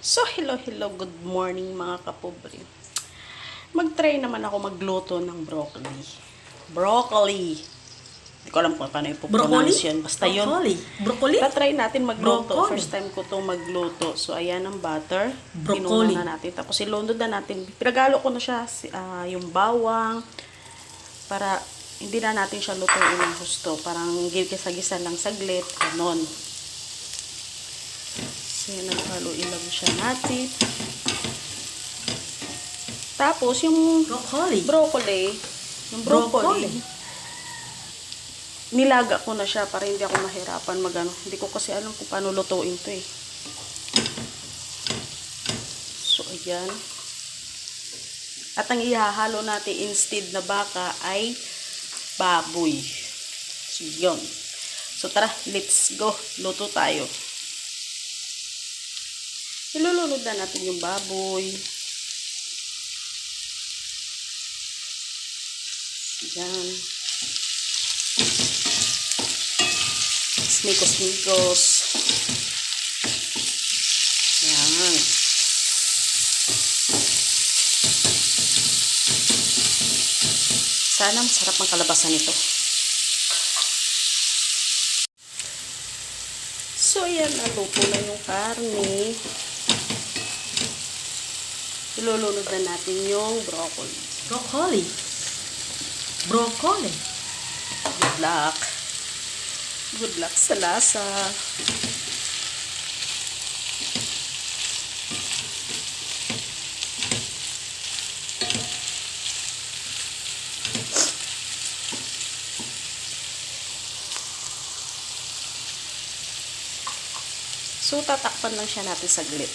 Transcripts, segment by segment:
So, hello, good morning mga kapobre. Mag-try naman ako magluto ng broccoli. Broccoli. Hindi ko alam kung paano ipopronounce yun. Basta yun. Broccoli? Try natin magluto. Broccoli. First time ko itong magluto. So, ayan ang butter. Broccoli. Pinuno na natin. Tapos, ilunod na natin. Pinagalo ko na siya, yung bawang. Para hindi na natin siya lutuin ng gusto. Parang gisa-gisa lang saglit. Ganon. So, naghalo-ilag siya natin. Tapos, yung broccoli, nilaga ko na siya para hindi ako mahirapan magano. Hindi ko kasi alam kung paano lutuin to eh. So, ayan. At ang ihahalo natin instead na baka ay baboy. So, yun. So, tara, let's go. Luto tayo. Ilulunod na natin yung baboy. Ayan. Smikos-smikos. Ayan. Sana masarap ang kalabasan nito. So, ayan. Naluto na yung karne. Ilulunod na natin yung broccoli. Broccoli. Good luck. Good luck sa lasa. So, tatakpan lang siya natin saglit.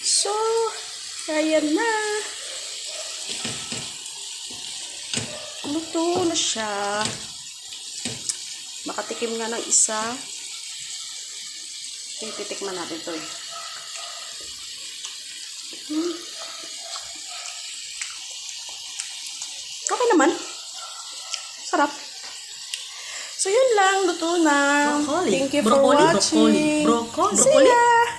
So, ayan na. Luto na siya. Makatikim nga ng isa. Titikman natin ito eh. Okay naman. Sarap. So, yun lang. Luto na. Thank you for watching. Broccoli. See ya!